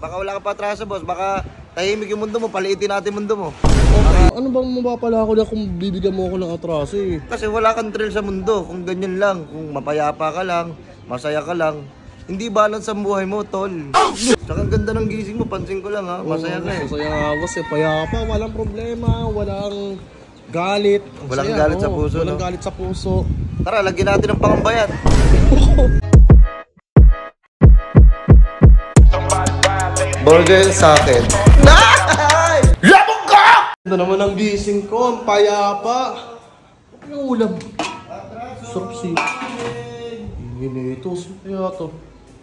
Baka wala ka pa atraso, boss. Baka tahimik yung mundo mo, paliitin natin mundo mo. Okay. Ano bang mapapala ako na kung bibigyan mo ako ng atraso eh? Kasi wala kang thrill sa mundo. Kung ganyan lang, kung mapayapa ka lang, masaya ka lang, hindi balance ang buhay mo, tol. Saka ang ganda ng gising mo, pansin ko lang ha. Masaya ka eh. Masaya nga boss eh. Payapa, walang problema, walang galit. Walang galit sa puso, walang galit sa puso. Tara, lagyan natin ng pangambayan. Burger sa akin. Labog ka! Ito naman ang gising ko, ang payapa. Ano yung ulam? Sarap siya. Ito, kaya ito.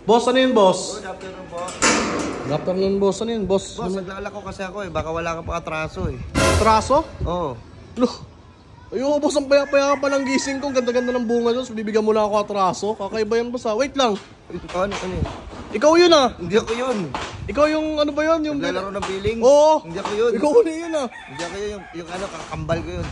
Boss, ano yun, boss? Good afternoon, boss. Good afternoon, boss. Ano yun, boss? Boss, naglalako kasi ako eh. Baka wala ka pa atraso eh. Atraso? Oo. Loh, ayoko, boss, ang payapa ng gising ko. Ganda-ganda ng bunga doon. So, bibigyan mo lang ako atraso. Kakaiba yan, boss, ha? Wait lang. Ano yun? Ikaw yun, ah. Hindi ako yun. Ikaw yung, ano ba yun? Yung naglalaro ng feeling? Oo. Hindi ako yun. Ikaw na yun, ah. Hindi ako yun. Yung ano, kakambal ko yun.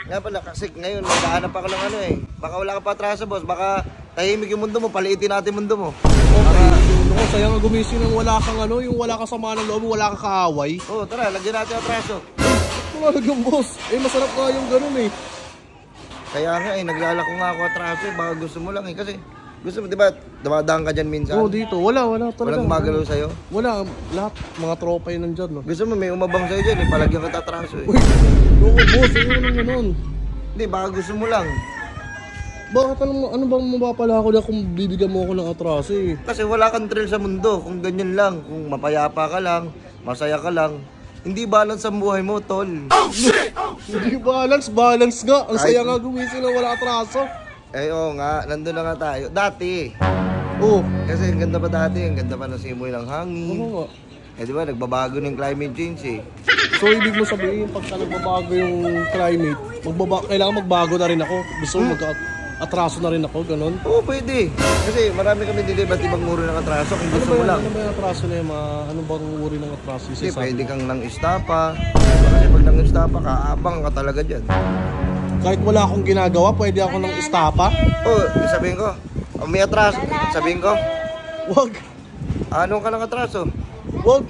Nga pala, kasi ngayon, naghahanap ako ng ano eh. Baka wala ka pa atraso, boss. Baka tahimik yung mundo mo, paliitin natin mundo mo. Okay. Ako, sayang nga gumising ng wala kang ano, yung wala kang sama ng loob, wala kang kaaway. Oo, tara, lagyan natin atraso. Tumalag yung boss. Eh, masarap nga yung ganun eh. Kaya nga eh, naglalako nga ako atraso eh. Baka gusto mo lang eh. Kasi gusto mo, di ba, dumadaan ka dyan minsan? Oo, dito. Wala talaga. Walang gumagalaw sa'yo? Wala. Lahat. Mga tropa yun nandyan, no? Gusto mo, may umabang sa'yo dyan eh. Palagyan ka atraso eh. Uy, loko boss. Ayun naman ganun. Hindi, baka gusto mo lang. Bakit ano bang mapapala ako na kung bibigyan mo ako ng atraso eh? Kasi wala kang thrill sa mundo. Kung ganyan lang, kung mapayapa ka lang, masaya ka lang, hindi balance ang buhay mo, tol. Hindi balance nga. Ang saya nga gumising na wala atraso. Eh oo nga, nandun na nga tayo. Dati. Oo. Kasi ang ganda pa dati, ang ganda pa ng simoy ng hangin. Oo nga. Eh di ba, nagbabago ng climate change eh. So ibig mo sabihin, pagka nagbabago yung climate, kailangan magbago na rin ako. Gusto mo mag-atraso na rin ako, ganun? Oo, pwede. Kasi marami kami dilibat ibang uri ng atraso kung gusto mo lang. Ano ba yung atraso na yun? Ano bang uri ng atraso? Kasi pwede kang nang istapa. Kasi pag nang istapa ka, abang ka talaga dyan. Kahit wala akong ginagawa, pwede ako nang istapa? Oo, sabihin ko, may atraso. Sabihin ko, Wag. anong ka ng atraso? Wag.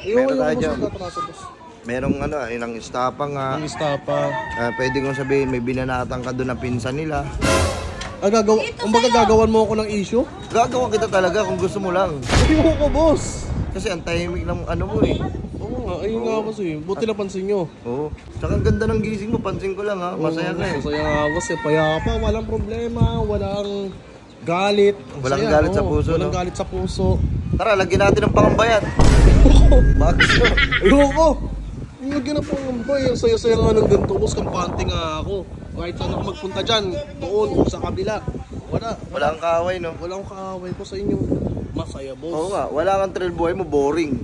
Meron tayo dyan. Atraso, boss. Merong ano, inang istapa nga. Ang istapa. Pwede kong sabihin, may binanatang ka doon na pinsan nila. Gagawan mo ako ng issue? Gagawa kita talaga kung gusto mo lang. Ayoko, boss. Kasi ang tahimik ng ano mo eh. Oo nga, ayun nga boss eh. Buti napansin nyo. Oo. Saka ang ganda ng gising mo, pansin ko lang ha. Masaya ka eh. Masaya nga boss eh. Payapa, walang problema, walang galit. Walang galit sa puso, walang no? galit sa puso. Tara, lagyan natin ng pangambayan. Bakit? Ayoko! Lagyan na po ng boy. Ang saya-saya nga ng ganito boss. Kampante nga ako. Kahit saan ako magpunta dyan, doon, sa kabila. Wala kang kaaway, no? Wala akong kaaway ko sa inyo. Masaya boss. Oo nga, wala kang thrill buhay mo, boring.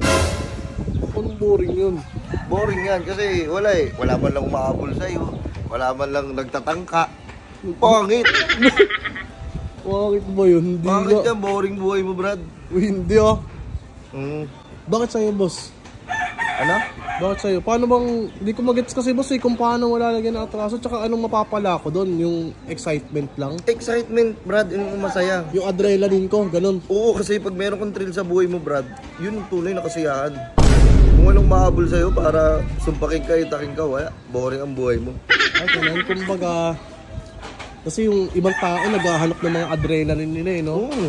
Anong boring yun? Boring yan kasi wala eh. Wala man lang umahabol sa'yo. Wala man lang nagtatangka. Pangit! Bakit ba yun? Hindi Bakit nga. yan? Boring buhay mo, Brad. Uy, hindi ah. Hmm. Bakit sa'yo boss? Ano? Bakit sa'yo? Paano bang, hindi ko magets kasi boss eh, kung paano wala lagyan ng atraso, tsaka anong mapapala ko doon, yung excitement lang? Excitement, Brad, yung masaya. Yung adrenaline ko, ganun. Oo, kasi pag meron kang thrill sa buhay mo, Brad, yun yung tunay na kasiyahan. Kung walang mahabol sa'yo para sumpakin ka, itakin ka, wala. Boring ang buhay mo. Ay, ganun, kumbaga, kasi yung ibang tao naghahanap ng mga adrenaline nila eh, no? Oo.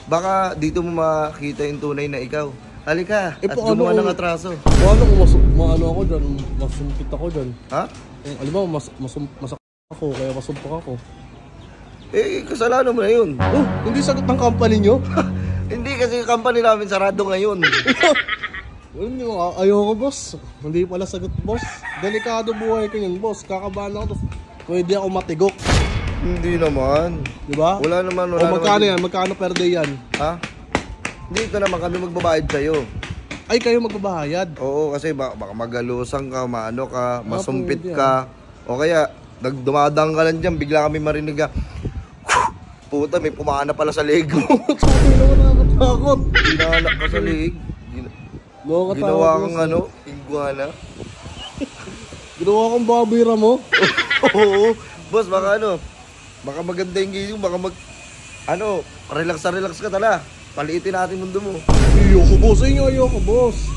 Baka dito mo makita yung tunay na ikaw. Halika, at gumawa ng atraso. Paano kung maano ako dyan, masumpit ako dyan? Ha? Alam mo, masak ako, kaya masumpak ako. Eh, kasalanan mo na yun. Oh, hindi sagot ng company nyo? Hindi kasi yung company namin sarado ngayon. Ayoko boss. Hindi pala sagot boss. Delikado buhay ko yun boss. Kakabahan ako. Pwede ako matigok. Hindi naman. Diba? Wala naman. O magkano yan? Magkano per day yan? Ha? Dito naman kami magbabayad sa'yo. Ay, kayo magbabayad? Oo, kasi baka magalusang ka, maano ka, masumpit pwede, ka. O kaya, dumadang ka lang dyan, bigla kami marinig ka. Puta, may pumana pala sa leg mo. Sorry naman, nakakatakot. Ginanak ka sa leg. Ginawa kang ano, iguana. Ginawa kang babira mo? Oo, boss, baka ano, baka maganda yung gising, baka relax ka tala. Paliitin natin mundo mo. Ayoko boss, ayoko boss.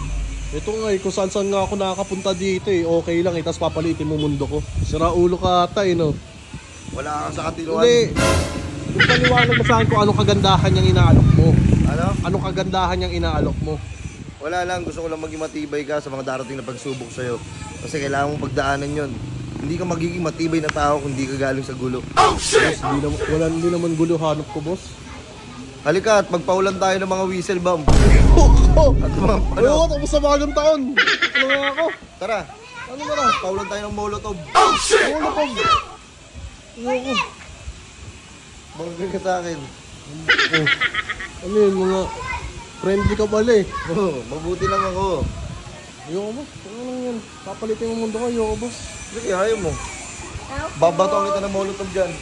Ito nga eh, kung saan nga ako nakakapunta dito eh. Okay lang eh, tapos papalitin mo mundo ko. Sira ulo ka ata eh, no? Wala ka sa katinuan. Hindi. Yung paliwanag mo sa akin kung anong kagandahan niyang inaalok mo. Ano? Anong kagandahan niyang inaalok mo? Wala lang, gusto ko lang maging matibay ka sa mga darating na pagsubok sa'yo. Kasi kailangan mong pagdaanan yon. Hindi ka magiging matibay na tao kung hindi ka galing sa gulo. Boss, hindi naman gulo hanap ko, boss. Halika at magpaulan tayo ng mga whistle bomb. At mga Ayoko, tapos sa bagong taon. Ano nga ako? Tara, Ano ba na? paulan tayo ng molotov. Ano pa? Ayoko. Bangga ka sa akin. Oh. Ano yun, mga friendly ka pala eh. Oh, mabuti lang ako. Ayoko, boss. Ano lang yan? Papalitin mo mundo ko, ayoko, boss. Sige, ayaw mo. Babato kita ng molotov dyan.